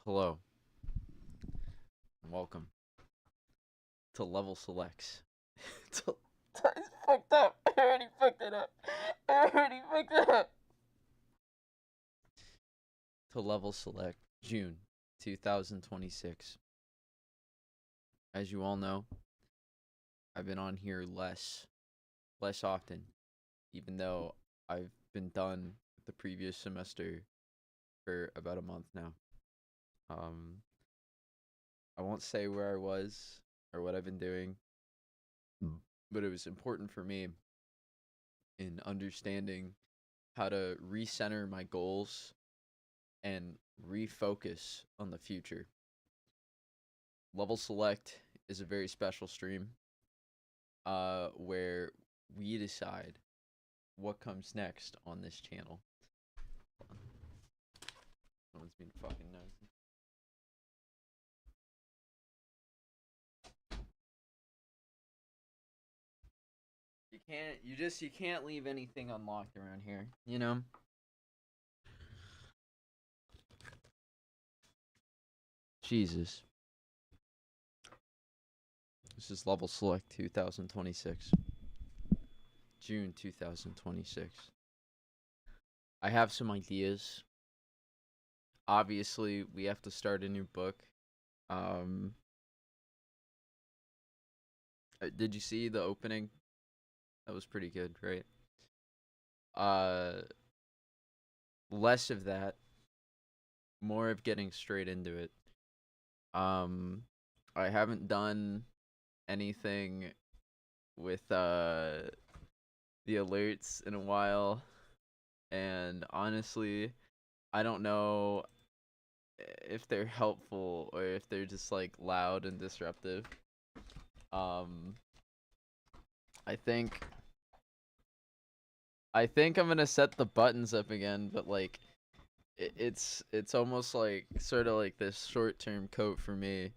Hello, and welcome to Level Selects. to, It's fucked up. I already fucked it up. I already fucked it up. to Level Select June 2026. As you all know, I've been on here less often, even though I've been done with the previous semester for about a month now. Um, I won't say where I was or what I've been doing, but it was important for me in understanding how to recenter my goals and refocus on the future. Level Select is a very special stream where we decide what comes next on this channel. Someone's being fucking nosy. You can't leave anything unlocked around here, you know? Jesus. This is Level Select 2026. June 2026. I have some ideas. Obviously, we have to start a new book. Um did you see the opening? That was pretty good, right? Uh Less of that, more of getting straight into it. Um I haven't done anything with the alerts in a while, and honestly, I don't know if they're helpful or if they're just like loud and disruptive. Um I think I think I'm going to set the buttons up again, but like it's almost like sort of like this short-term coat for me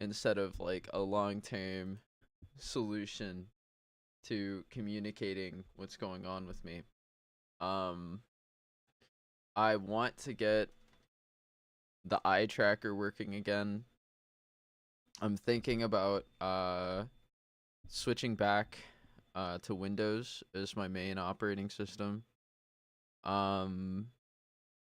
instead of like a long-term solution to communicating what's going on with me. Um, I want to get the eye tracker working again. I'm thinking about switching back to Windows as my main operating system. Um,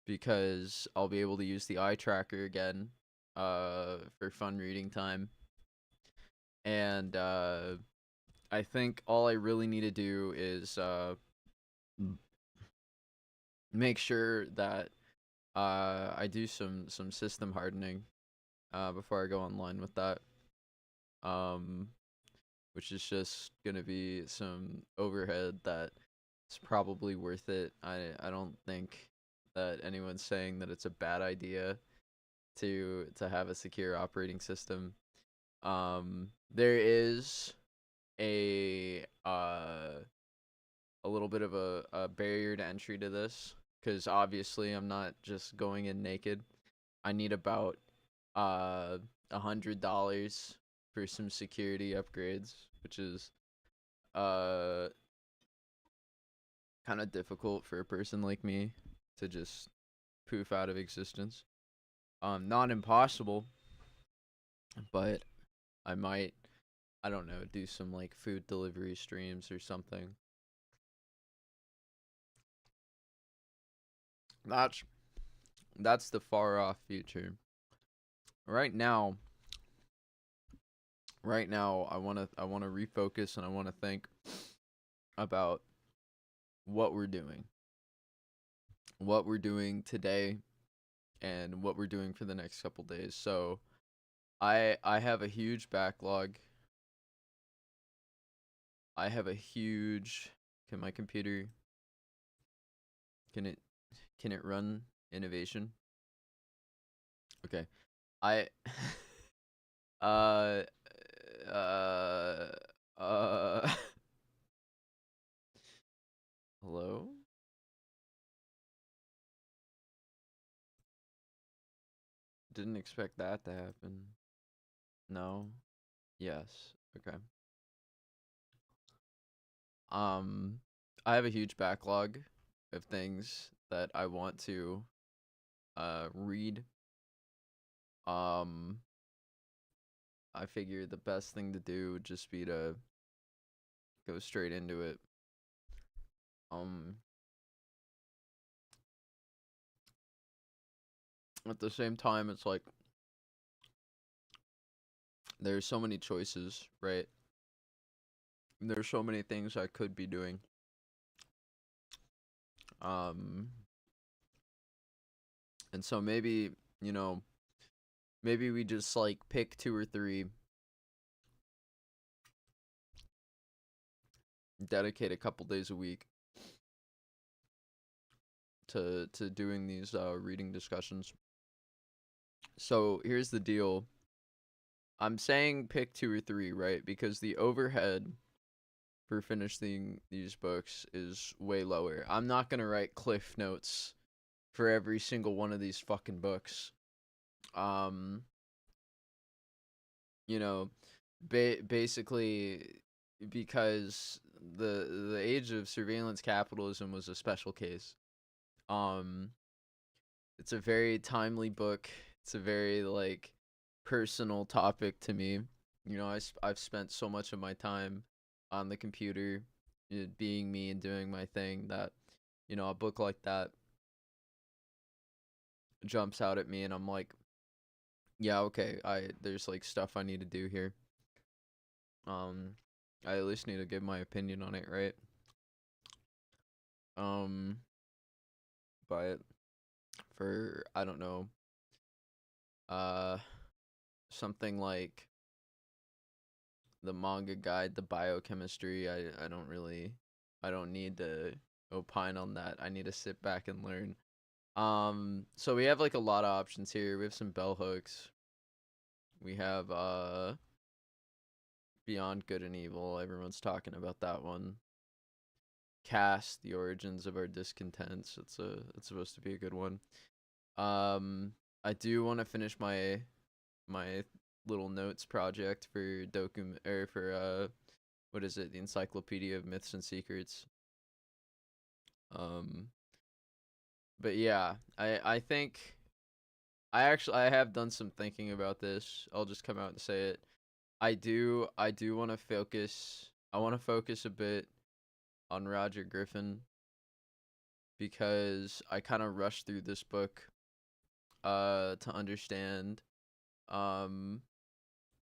because I'll be able to use the eye tracker again for fun reading time. And I think all I really need to do is make sure that I do some system hardening before I go online with that. Um, which is just gonna be some overhead that is probably worth it. I don't think that anyone's saying that it's a bad idea to have a secure operating system. There is a a little bit of a barrier to entry to this because obviously I'm not just going in naked. I need about uh $100 for some security upgrades, which is uh kind of difficult for a person like me to just poof out of existence. Not impossible, but I might, I don't know, do some like food delivery streams or something. That's that's the far off future. Right now, I want to refocus and I want to think about what we're doing. What we're doing today and what we're doing for the next couple days. So, I have a huge backlog. I have a huge can my computer can it can it run innovation? Okay. I uh uh uh hello? Didn't expect that to happen. No. Yes. Okay. Um I have a huge backlog of things that I want to read Um, I figured the best thing to do would just be to go straight into it. Um, at the same time, it's like there's so many choices, right? There's so many things I could be doing. Um, and so maybe, you know, maybe we just like pick two or three, dedicate a couple days a week to doing these reading discussions. So here's the deal. I'm saying pick two or three, right? Because the overhead for finishing these books is way lower. I'm not gonna write cliff notes for every single one of these fucking books. Um, you know, basically because the age of surveillance capitalism was a special case. Um, it's a very timely book. It's a very like personal topic to me. I've spent so much of my time on the computer, being me and doing my thing that, a book like that jumps out at me and I'm like, yeah, okay, there's like stuff I need to do here. Um, I at least need to give my opinion on it, right? Um, but for I don't know, uh, something like the manga guide, the biochemistry, I don't need to opine on that. I need to sit back and learn. So we have like a lot of options here. We have some bell hooks. We have Beyond Good and Evil. Everyone's talking about that one. Cast, The Origins of Our Discontents. It's supposed to be a good one. I do want to finish my little notes project for what is it? The Encyclopedia of Myths and Secrets. Um, but yeah, I think I have done some thinking about this. I'll just come out and say it. I do want to focus. I want to focus a bit on Roger Griffin because I kind of rushed through this book to understand um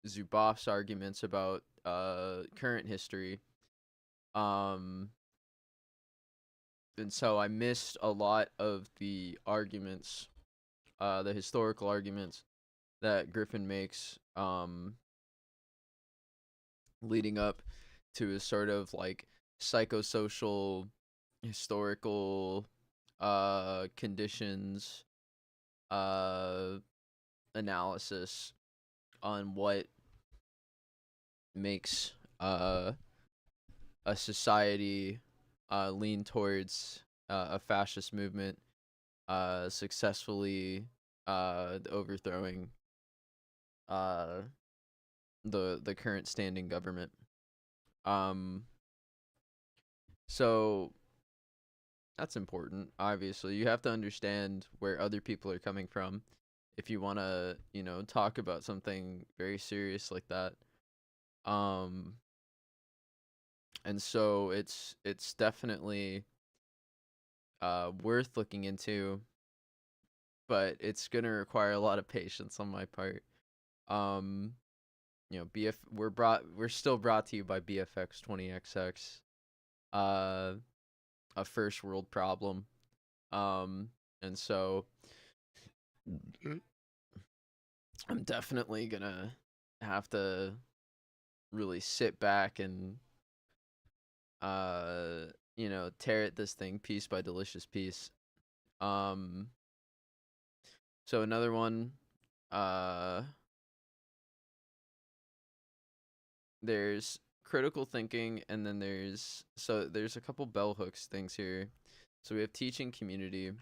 Zuboff's arguments about current history. Um and so I missed a lot of the arguments, the historical arguments that Griffin makes, leading up to his sort of like psychosocial, historical, conditions, uh, analysis on what makes a society lean towards a fascist movement successfully overthrowing uh, the current standing government. Um, so that's important. Obviously, you have to understand where other people are coming from if you want to, talk about something very serious like that. Um, and so it's definitely worth looking into, but it's gonna require a lot of patience on my part. Um, we're still brought to you by BFX 20XX, uh, a first world problem. And so I'm definitely gonna have to really sit back and tear at this thing piece by delicious piece. Um, so another one, uh, there's critical thinking, and then there's a couple bell hooks things here. So we have teaching community,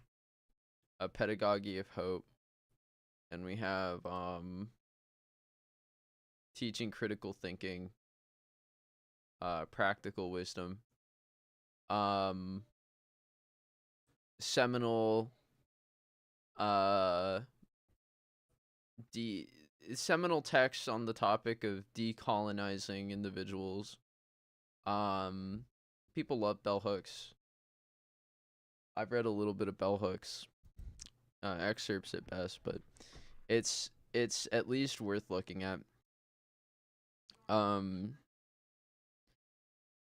a pedagogy of hope, and we have teaching critical thinking, practical wisdom, um, seminal, uh, de seminal texts on the topic of decolonizing individuals. Um, People love bell hooks. I've read a little bit of bell hooks, excerpts at best, but it's at least worth looking at. Um,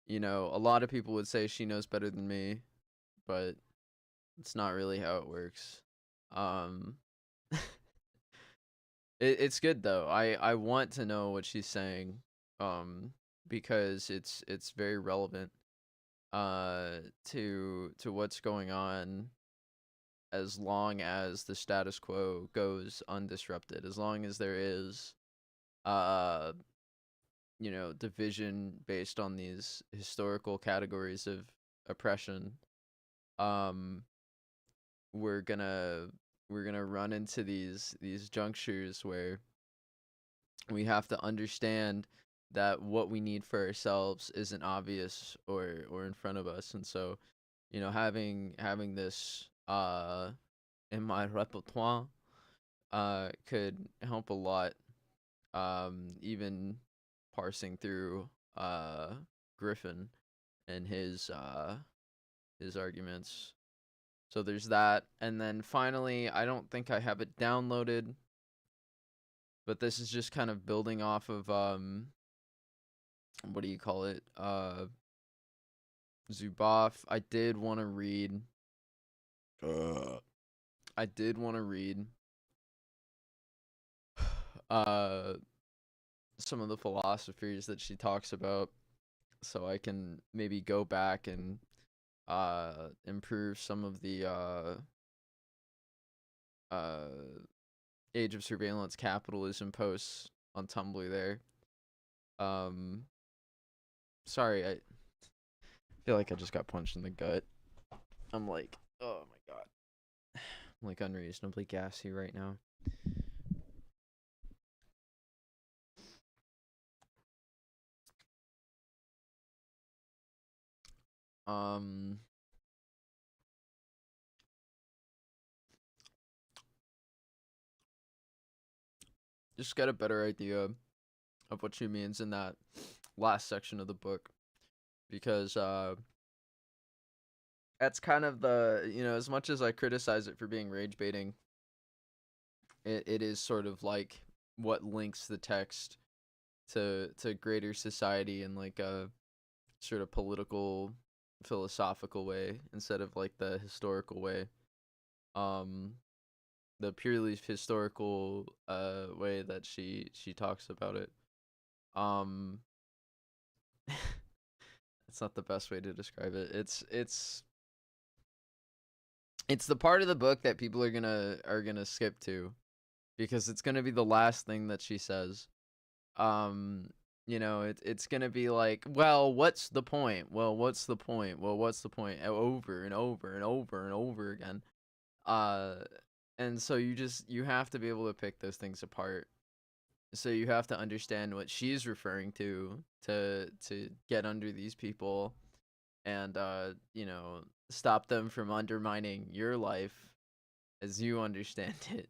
a lot of people would say she knows better than me, but it's not really how it works. Um, it's good though. I want to know what she's saying, um, because it's very relevant, to what's going on, as long as the status quo goes undisrupted, as long as there is, uh, division based on these historical categories of oppression. um we're gonna we're gonna run into these junctures where we have to understand that what we need for ourselves isn't obvious or in front of us. And so, having this in my repertoire could help a lot, even parsing through Griffin and his arguments. So there's that. And then finally, I don't think I have it downloaded, but this is just kind of building off of what do you call it? Zuboff. I did want to read uh some of the philosophers that she talks about, so I can maybe go back and improve some of the uh Age of Surveillance Capitalism posts on Tumblr there. Um Sorry, I feel like I just got punched in the gut. I'm like, oh my god. I'm like unreasonably gassy right now. Um just got a better idea of what she means in that last section of the book, because that's kind of the, as much as I criticize it for being rage baiting, it is sort of like what links the text to greater society in like a sort of political, philosophical way, instead of like the historical way. um the purely historical way that she talks about it. um it's not the best way to describe it. It's the part of the book that people are gonna skip to, because it's gonna be the last thing that she says. um it's gonna be like, well, what's the point, well, what's the point, well, what's the point, over and over and over and over again. uh and so you have to be able to pick those things apart. So you have to understand what she's referring to get under these people, and stop them from undermining your life as you understand it.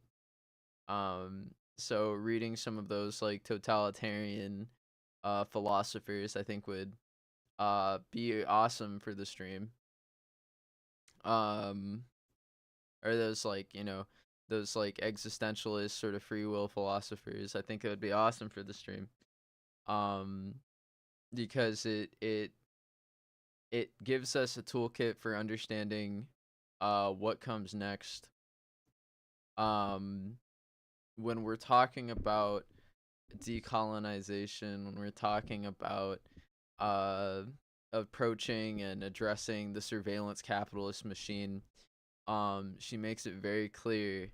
So reading some of those like totalitarian philosophers, I think, would be awesome for the stream. Um or those, like, those like existentialist sort of free will philosophers. I think it would be awesome for the stream. Um because it gives us a toolkit for understanding what comes next. Um when we're talking about decolonization, when we're talking about uh approaching and addressing the surveillance capitalist machine, she makes it very clear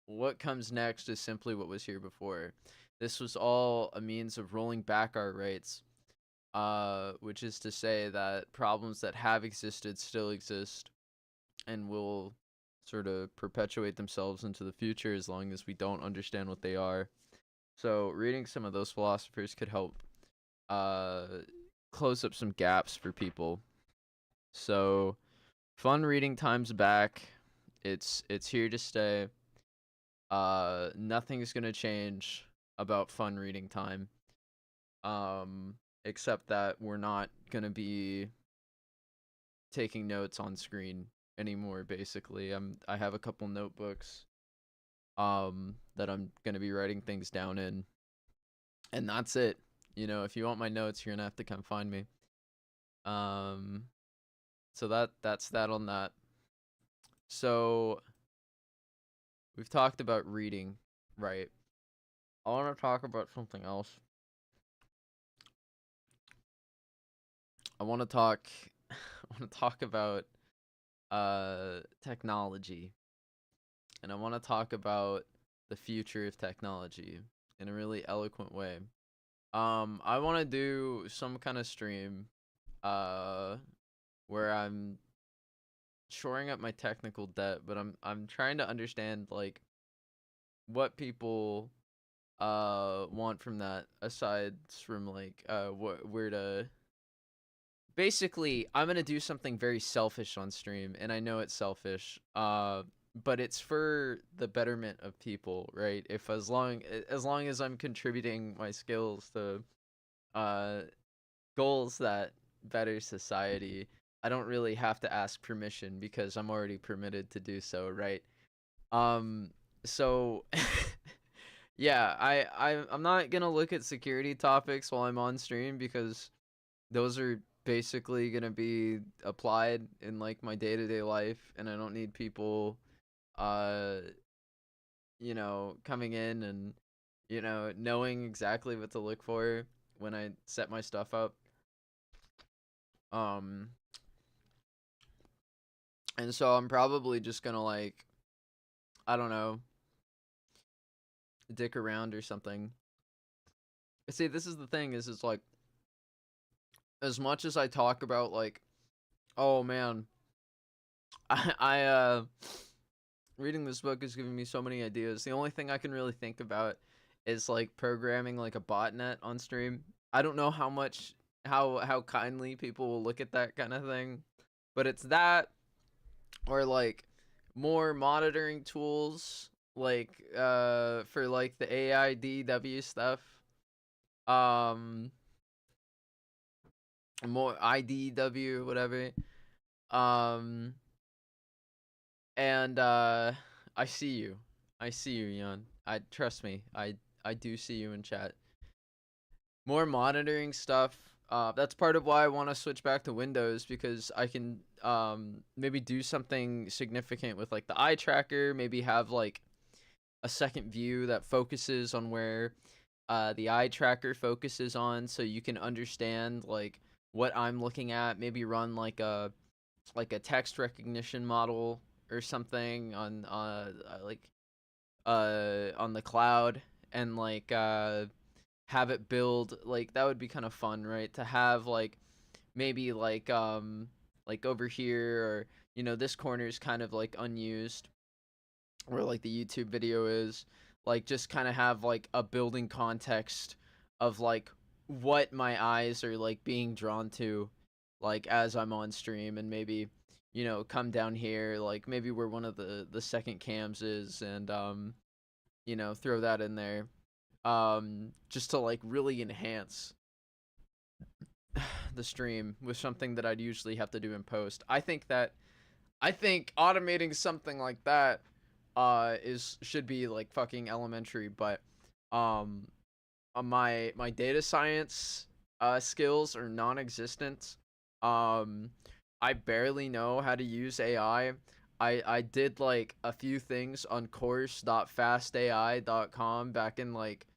what comes next is simply what was here before. This was all a means of rolling back our rights, which is to say that problems that have existed still exist and will sort of perpetuate themselves into the future as long as we don't understand what they are. So reading some of those philosophers could help uh, close up some gaps for people. So fun reading time's back. It's here to stay. Nothing's gonna change about fun reading time. Except that we're not gonna be taking notes on screen anymore. Basically, I have a couple notebooks that I'm gonna be writing things down in, and that's it. You know, if you want my notes, you're gonna have to come find me. Um, so that's that on that. So we've talked about reading, right? I want to talk about something else. I want to talk. I want to talk about technology, and I want to talk about the future of technology in a really eloquent way. I want to do some kind of stream, uh, where I'm shoring up my technical debt, but I'm trying to understand like what people want from that aside from like where to basically I'm gonna do something very selfish on stream, and I know it's selfish, but it's for the betterment of people, right? If as long as I'm contributing my skills to uh goals that better society, I don't really have to ask permission because I'm already permitted to do so, right? um so yeah, I'm not gonna look at security topics while I'm on stream because those are basically gonna be applied in like my day-to-day life, and I don't need people uh coming in and knowing exactly what to look for when I set my stuff up. um and so I'm probably just gonna like, I don't know, dick around or something. See, this is the thing, is it's like, as much as I talk about like, oh man, I reading this book is giving me so many ideas. The only thing I can really think about is like programming like a botnet on stream. I don't know how kindly people will look at that kind of thing, but it's that, or like more monitoring tools like for like the AIDW stuff. Um More IDW, whatever. Um and I see you. I see you, Jan. I trust me. I do see you in chat. More monitoring stuff. That's part of why I want to switch back to Windows, because I can maybe do something significant with like the eye tracker. Maybe have like a second view that focuses on where the eye tracker focuses on, so you can understand like what I'm looking at. Maybe run like a text recognition model or something on on the cloud, and like have it build, like that would be kind of fun, right? To have like maybe like over here, or this corner is kind of like unused, where like the YouTube video is, like just kind of have like a building context of like what my eyes are like being drawn to, like as I'm on stream, and maybe come down here, like maybe where one of the second cams is, and throw that in there, just to like really enhance the stream with something that I'd usually have to do in post. I think automating something like that is should be like fucking elementary, but um my data science skills are non-existent. um I barely know how to use AI. I did like a few things on course.fastai.com back in like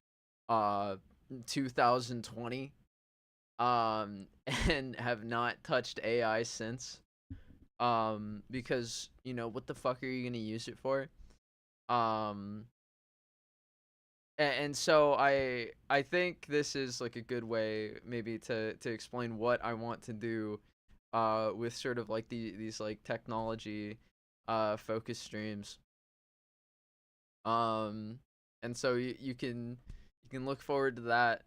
uh 2020, and have not touched AI since, because what the fuck are you going to use it for? um and so I think this is like a good way maybe to explain what I want to do with sort of like these like technology focus streams. um and so you can look forward to that,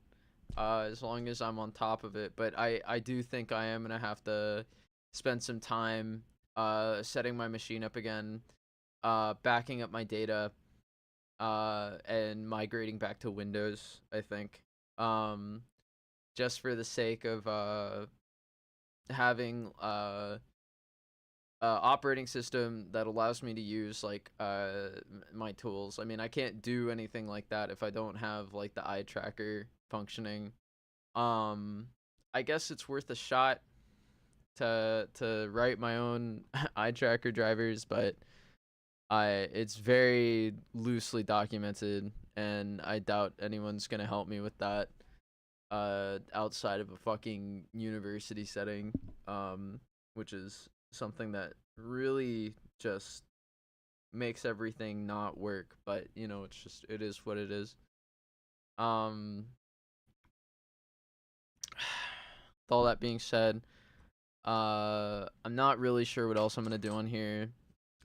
as long as I'm on top of it. But I do think I am gonna have to spend some time setting my machine up again, backing up my data, and migrating back to Windows, I think. Um, just for the sake of having operating system that allows me to use like my tools. I mean, I can't do anything like that if I don't have like the eye tracker functioning. Um, I guess it's worth a shot to write my own eye tracker drivers, but it's very loosely documented, and I doubt anyone's gonna help me with that outside of a fucking university setting, which is something that really just makes everything not work. But you know, it is what it is. Um, with all that being said, I'm not really sure what else I'm gonna do on here.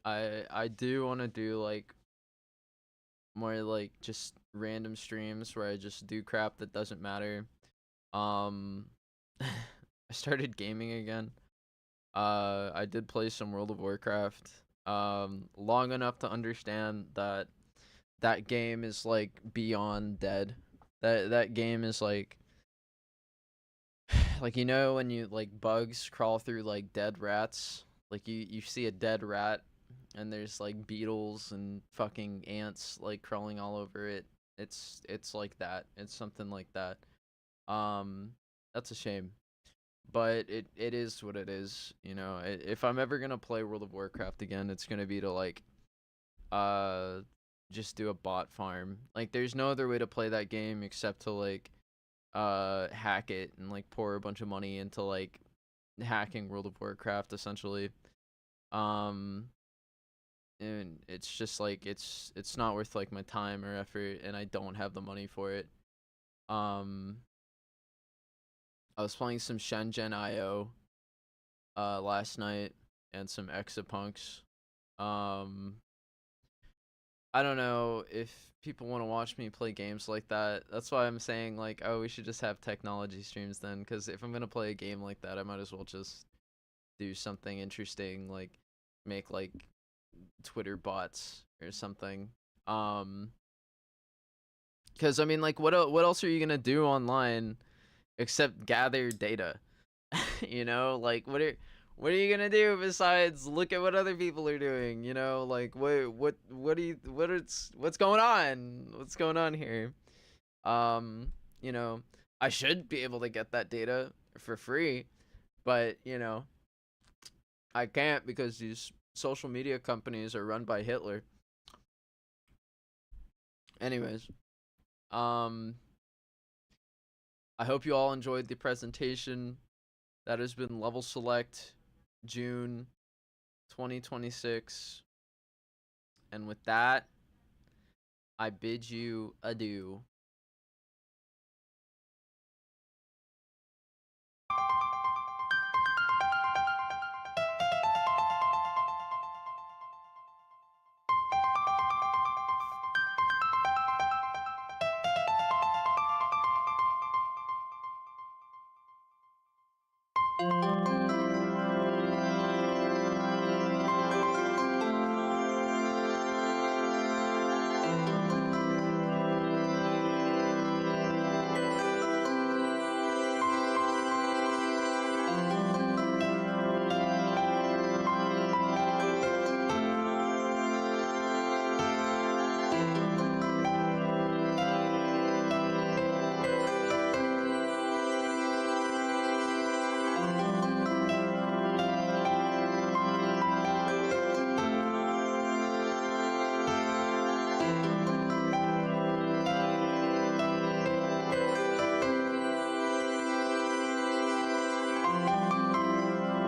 I do want to do like more like just random streams where I just do crap that doesn't matter. Um, I started gaming again. I did play some World of Warcraft. Long enough to understand that that game is like beyond dead. That game is like you know when you like bugs crawl through like dead rats. Like you see a dead rat and there's like beetles and fucking ants like crawling all over it. It's like that. It's something like that. Um, that's a shame, but it is what it is. You know, if I'm ever gonna play World of Warcraft again, it's gonna be to like uh just do a bot farm. Like, there's no other way to play that game except to like hack it and like pour a bunch of money into like hacking World of Warcraft essentially. Um, and it's just like it's not worth like my time or effort, and I don't have the money for it. Um, I was playing some Shenzhen IO last night and some Exapunks. Um, I don't know if people want to watch me play games like that. That's why I'm saying like, oh, we should just have technology streams then, because if I'm gonna play a game like that, I might as well just do something interesting, like make like Twitter bots or something. Um, because I mean, like, what else are you gonna do online except gather data? You know, like what are you gonna do besides look at what other people are doing? You know, like what do you what's going on? What's going on here? You know, I should be able to get that data for free, but you know, I can't because these social media companies are run by Hitler. Anyways, um, I hope you all enjoyed the presentation. That has been Level Select June 2026. And with that, I bid you adieu.